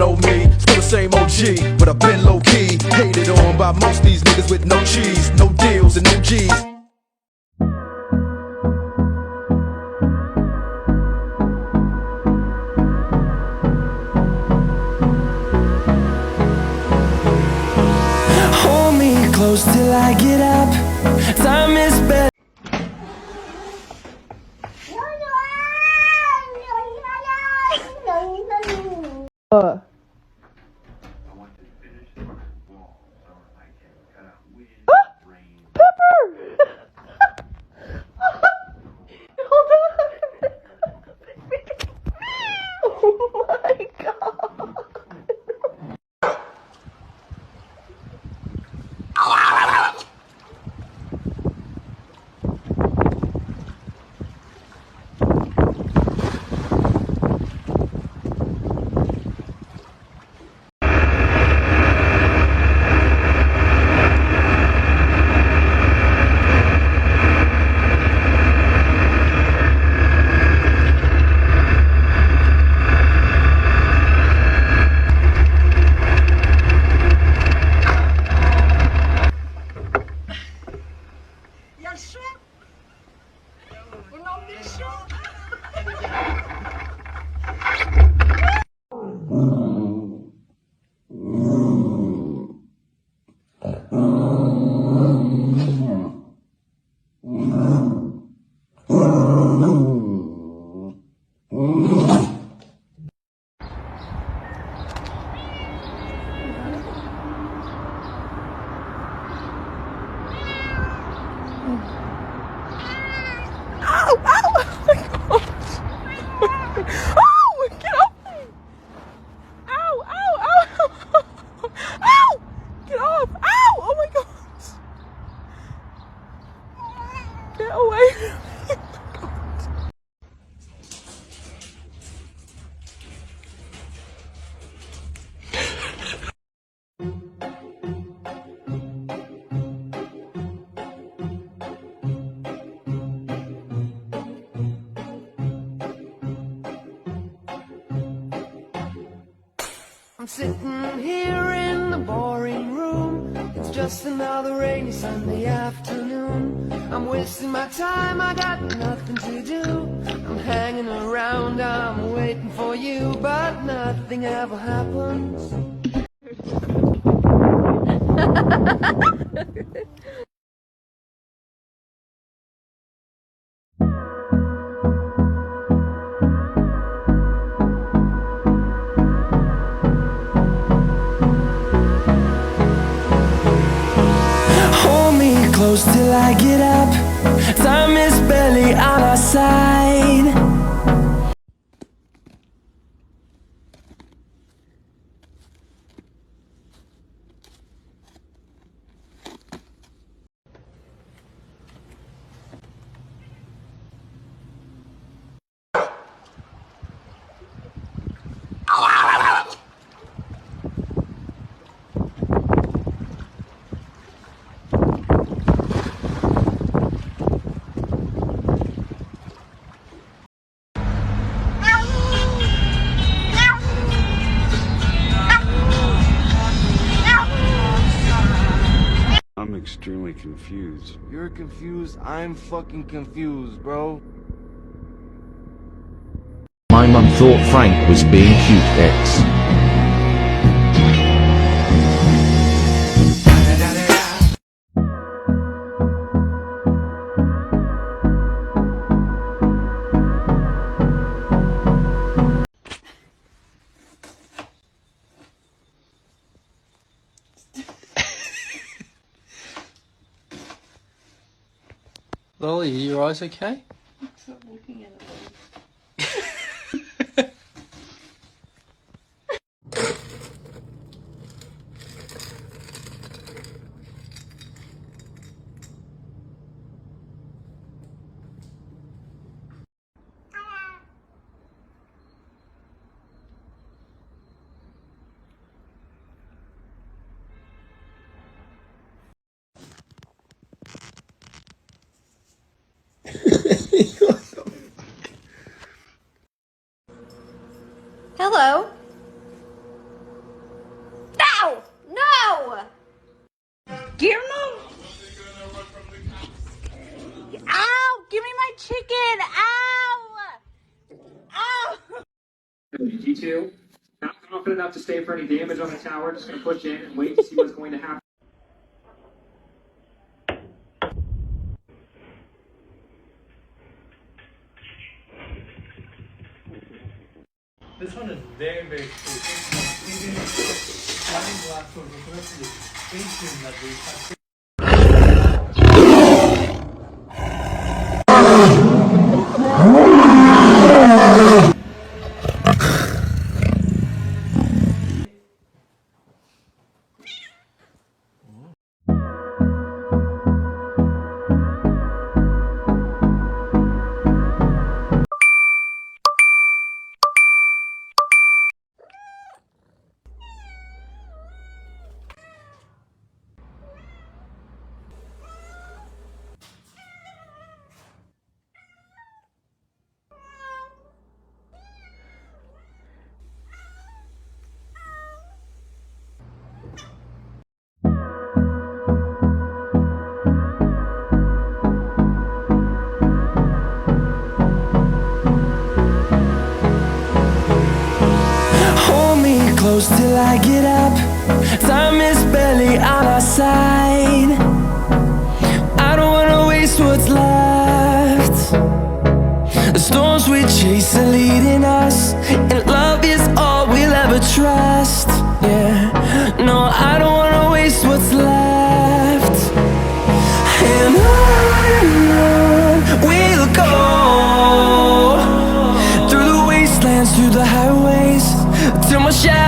know me, still the same OG, but I've been low-key, hated on by most these niggas with no cheese, no deals and no G's. Hold me close till I get up. Time is better. I'm sitting here in the boring room. It's just another rainy Sunday afternoon. I'm wasting my time, I got nothing to do. I'm hanging around, I'm waiting for you, but nothing ever happens. Close till I get up. Time is barely on our side. I'm extremely confused. You're confused, I'm fucking confused, bro. My mum thought Frank was being cutest. Lolly, are your eyes okay? Stop looking at it. Hello. G2, not confident enough to stay for any damage on the tower. Just going to push in and wait to see what's going to happen. This one is very, very cool. Even flying glass or the painting that they have. Hold me close till I get up. Time is barely on our side. I don't wanna waste what's left. The storms we chase are leading us, and love is all we'll ever trust. Yeah, no, I don't wanna waste what's left. And on we'll go, through the wastelands, through the highways, till my shadow